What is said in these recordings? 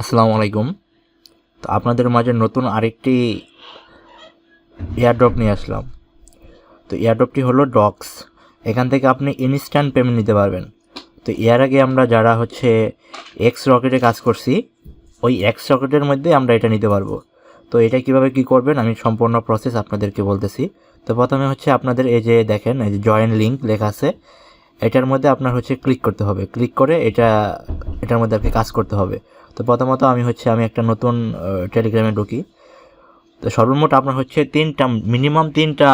আসসালামু আলাইকুম। তো আপনাদের মাঝে নতুন আরেকটি এয়ারড্রপ নিয়ে আসলাম। তো এয়ারড্রপটি হলো ডক্স। এখান থেকে আপনি ইনস্ট্যান্ট পেমেন্ট নিতে পারবেন। তো এর আগে আমরা যারা এক্স রকেটে কাজ করছি, ওই এক্স রকেটের মধ্যে আমরা এটা নিতে পারবো। তো এটা কিভাবে কি করবেন আমি সম্পূর্ণ প্রসেস আপনাদেরকে বলতেছি। তো প্রথমে আপনাদের এই যে দেখেন, এই যে জয়েন লিঙ্ক লেখা আছে, এটার মধ্যে আপনার ক্লিক করতে হবে। ক্লিক করে এটার মধ্যে আপনি কাজ করতে হবে। তো প্রথমত আমি একটা নতুন টেলিগ্রামে ঢুকি। তো সর্বমোট আপনার মিনিমাম তিনটা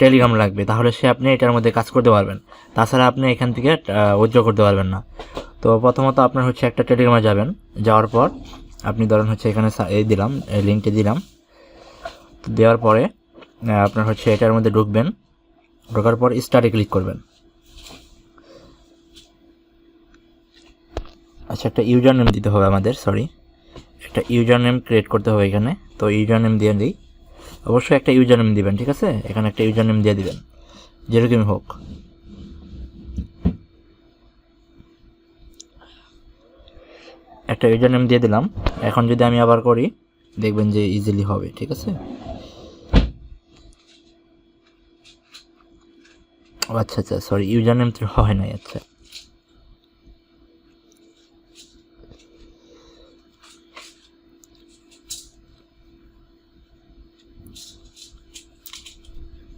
টেলিগ্রাম লাগবে, তাহলে আপনি এটার মধ্যে কাজ করতে পারবেন। তাছাড়া আপনি এখান থেকে উইথড্র করতে পারবেন না। তো প্রথমত আপনার একটা টেলিগ্রামে যাবেন। যাওয়ার পর আপনি ধরেন এখানে এই দিলাম, এই লিঙ্কটি দিলাম। তো দেওয়ার পরে আপনার এটার মধ্যে ঢুকবেন। ঢোকার পর স্টার্টে ক্লিক করবেন। আচ্ছা, একটা ইউজার নেম দিতে হবে আমাদের, একটা ইউজার নেম ক্রিয়েট করতে হবে এখানে। তো ইউজার নেম দিয়ে দিই। অবশ্যই একটা ইউজার নেম দিবেন, ঠিক আছে? এখানে একটা ইউজার নেম দিয়ে দিবেন, যেরকমই হোক। একটা ইউজার নেম দিয়ে দিলাম। এখন যদি আমি আবার করি, দেখবেন যে ইজিলি হবে, ঠিক আছে? আচ্ছা, ইউজার নেম তো হয় নাই। আচ্ছা,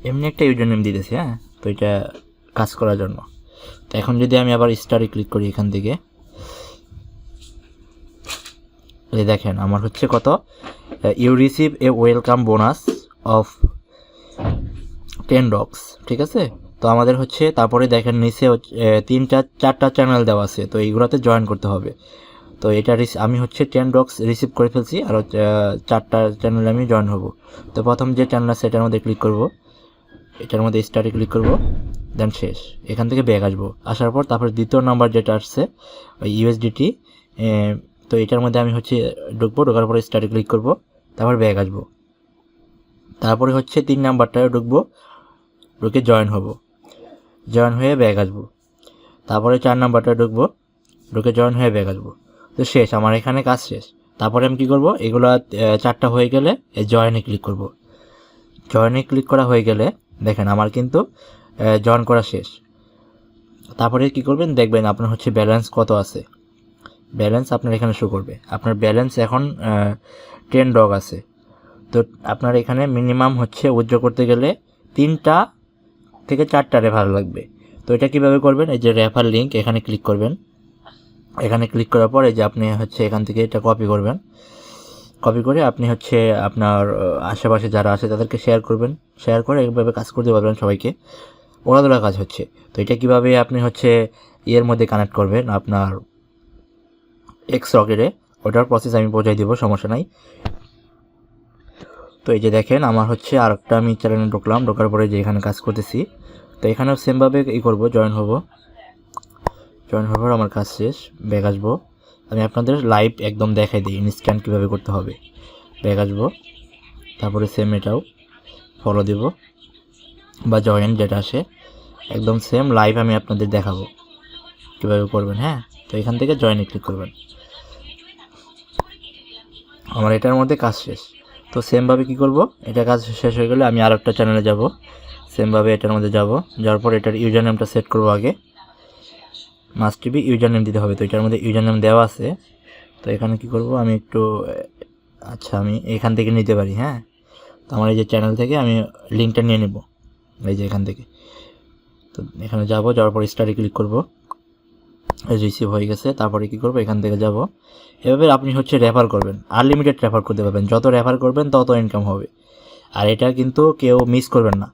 এমনি একটা ইউজার নেম দিতেছি, হ্যাঁ? তো এটা কাজ করার জন্য। তো এখন যদি আমি আবার স্টারে ক্লিক করি এখান থেকে, দেখেন আমার কত, you receive a welcome bonus of 10 docs, ঠিক আছে? তো আমাদের তারপরে দেখেন নিচে চারটা চ্যানেল দেওয়া আছে। তো এইগুলোতে জয়েন করতে হবে। তো এটা আমি 10 ডক্স রিসিভ করে ফেলছি, আর চারটা চ্যানেলে আমি জয়েন হব। তো প্রথম যে চ্যানেল আছে এটার মধ্যে ক্লিক করব, এটার মধ্যে স্টার্টে ক্লিক করব, দেন শেষ। এখান থেকে ব্যাক আসবো। আসার পর তারপর দ্বিতীয় নাম্বার যেটা আসছে ওই ইউএসডিটি, তো এটার মধ্যে আমি ঢুকবো। ঢোকার পরে স্টার্টে ক্লিক করব, তারপর ব্যাক আসবো। তারপরে 3 নাম্বারটায় ঢুকবো, ঢুকে জয়েন হব, জয়েন হয়ে ব্যাক আসবো। তারপরে 4 নাম্বারটায় ঢুকবো, ঢুকে জয়েন হয়ে ব্যাক আসবো। তো শেষ, আমার এখানে কাজ শেষ। তারপরে আমি কি করব, এগুলো চারটা হয়ে গেলে জয়েনে ক্লিক করব। জয়েনে ক্লিক করা হয়ে গেলে দেখেন আমার কিন্তু জয়েন করা শেষ। তারপরে কি করবেন, দেখবেন আপনার ব্যালেন্স কত আছে। ব্যালেন্স আপনার এখানে শো করবে। আপনার ব্যালেন্স এখন 10 ডগ আছে। তো আপনার এখানে মিনিমাম উইথড্র করতে গেলে 3টা থেকে 4টা রেফার লাগবে। তো এটা কিভাবে করবেন, এই যে রেফার লিঙ্ক, এখানে ক্লিক করবেন। এখানে ক্লিক করার পরে যে আপনি এখান থেকে এটা কপি করবেন। কপি করে আপনি আপনার আশেপাশে যারা আছে তাদেরকে শেয়ার করবেন। শেয়ার করে এইভাবে কাজ করতে পারবেন সবাইকে। ওরা কাজ হচ্ছে। তো এটা কিভাবে আপনি ইয়ের মধ্যে কানেক্ট করবেন আপনার এক্স রকেটে, ওটার প্রসেস আমি বোঝাই দিব, সমস্যা নাই। তো এই যে দেখেন আমার আর একটা আমি চ্যানেলে ঢুকলাম। ঢোকার পরে যে এখানে কাজ করতেছি, তো এখানেও সেমভাবে করবো, জয়েন হব। জয়েন হওয়ার পর আমার কাজ শেষ, ব্যাক আসবো। আমি আপনাদের লাইভ একদম দেখাই দিই ইনস্ট্যান্ট কীভাবে করতে হবে। ব্যাক আসবো, তারপরে সেম এটাও ফলো দেব বা জয়েন যেটা আসে, একদম সেম লাইভ আমি আপনাদের দেখাবো কীভাবে করবেন, হ্যাঁ? তো এখান থেকে জয়েনে ক্লিক করবেন। আমার এটার মধ্যে কাজ শেষ। তো সেমভাবে কি করব, এটা কাজ শেষ হয়ে গেলে আমি আর একটা চ্যানেলে যাব। সেমভাবে এটার মধ্যে যাব। যাওয়ার পর এটার ইউজার নেমটা সেট করব। আগে মাস্ট বি ইউজার নেম দিতে হবে। তো এটার মধ্যে ইউজার নেম দেওয়া আছে। তো এখানে কি করব, আমি একটু আমি এখান থেকে নিতে পারি, হ্যাঁ? তো আমার এই যে চ্যানেল থেকে আমি লিঙ্কটা নিয়ে নেব, এই যে এখান থেকে। তো এখানে যাব, যাওয়ার পর স্টারে ক্লিক করব, রিসিভ হয়ে গেছে। তারপরে কি করব, এখান থেকে যাব। এভাবে আপনি রেফার করবেন, আনলিমিটেড রেফার করতে পারবেন। যত রেফার করবেন তত ইনকাম হবে। আর এটা কিন্তু কেউ মিস করবেন না,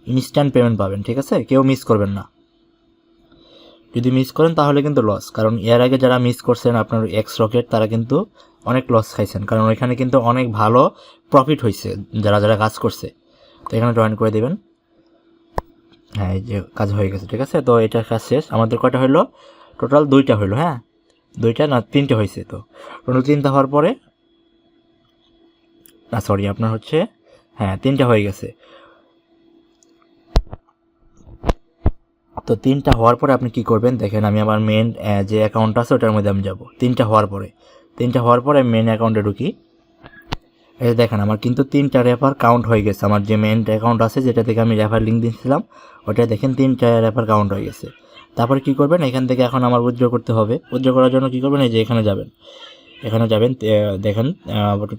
ইনস্ট্যান্ট পেমেন্ট পাবেন, ঠিক আছে? কেউ মিস করবেন না। যদি মিস করেন তাহলে কিন্তু লস, কারণ এর আগে যারা মিস করছেন আপনার এক্স রকেট, তারা কিন্তু অনেক লস খাইছেন, কারণ ওইখানে কিন্তু অনেক ভালো প্রফিট হয়েছে যারা যারা কাজ করছে। তো এখানে জয়েন করে দেবেন। হ্যাঁ, এই যে কাজ হয়ে গেছে, ঠিক আছে? তো এটা কাজ শেষ। আমাদের কয়টা হলো, টোটাল 2টা হলো, হ্যাঁ? 2টা না 3টে হয়েছে। তো টোটাল 3টা হওয়ার পরে না, আপনার হ্যাঁ 3টা হয়ে গেছে। তো 3টা হওয়ার পরে আপনি কি করবেন দেখেন, আমি আমার মেন যে অ্যাকাউন্ট আছে ওটার মধ্যে আমি যাব। 3টা হওয়ার পরে মেন অ্যাকাউন্টে ঢুকি। এই দেখেন আমার কিন্তু 3টা রেফার কাউন্ট হয়ে গেছে। আমার যে মেন অ্যাকাউন্ট আছে যেটা থেকে আমি রেফার লিঙ্ক দিয়েছিলাম ওটা দেখেন 3টা রেফার কাউন্ট হয়ে গেছে। তারপরে কি করবেন, এখান থেকে এখন আমার উইথড্র করতে হবে। উইথড্র করার জন্য কি করবেন, এই যে এখানে যাবেন, দেখেন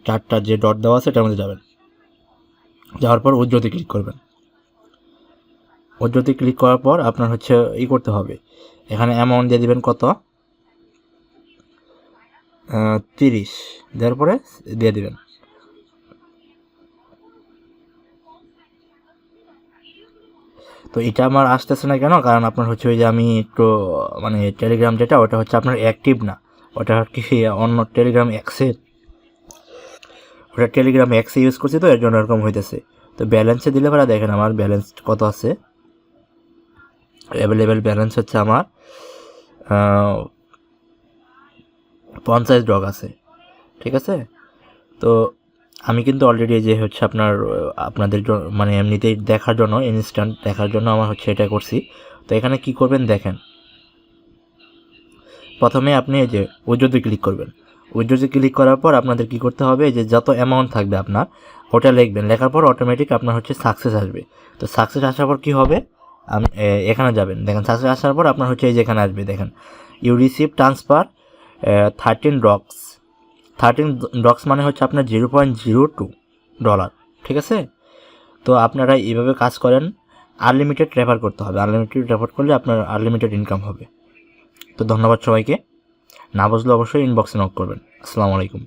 4টা যে ডট দেওয়া আছে এটার মধ্যে যাবেন। যাওয়ার পর উইথড্রতে ক্লিক করবেন। উইথড্রতে ক্লিক করার পর আপনার হচ্ছে করতে হবে, এখানে অ্যামাউন্ট দিয়ে দিবেন কত, 30 দেওয়ার পরে দিয়ে দিবেন। তো এটা আমার আসতেছে না কেন, কারণ আপনার হচ্ছে ওই যে আমি একটু মানে টেলিগ্রাম যেটা ওটা হচ্ছে আপনার অ্যাক্টিভ না, ওটা কি অন্য টেলিগ্রাম অ্যাক্সে, ওটা টেলিগ্রাম অ্যাক্সে ইউজ করছি, তো এর জন্য এরকম হইতেছে। তো ব্যালেন্সে দিলে পরে দেখেন আমার ব্যালেন্স কত আছে। অ্যাভেলেবেল ব্যালেন্স হচ্ছে আমার 50 ডগ আছে, ঠিক আছে। তো আমি কিন্তু অলরেডি যে হচ্ছে আপনাদের মানে এমনিতেই দেখার জন্য, ইনস্ট্যান্ট দেখার জন্য আমার হচ্ছে এটা করছি। তো এখানে কি করবেন দেখেন, প্রথমে আপনি এই যে উইথড্রতে ক্লিক করবেন। উইথড্রতে ক্লিক করার পর আপনাদের কি করতে হবে, যে যত অ্যামাউন্ট থাকবে আপনার ওটা লিখবেন। লেখার পর অটোমেটিক আপনার হচ্ছে সাকসেস আসবে। তো সাকসেস আসার পর কি হবে, এখানে যাবেন, দেখেন সাকসেস আসার পর আপনার হচ্ছে এই যে এখানে আসবে, দেখেন you receive transfer 13 docs. 13 docs মানে হচ্ছে আপনার $0.02, ঠিক আছে। তো আপনারা এইভাবে কাজ করেন, আনলিমিটেড রেফার করতে হবে। আনলিমিটেড রেফার করলে আপনার আনলিমিটেড ইনকাম হবে। তো ধন্যবাদ সবাইকে, না বুঝলে অবশ্যই ইনবক্সে নক করবেন। আসসালামু আলাইকুম।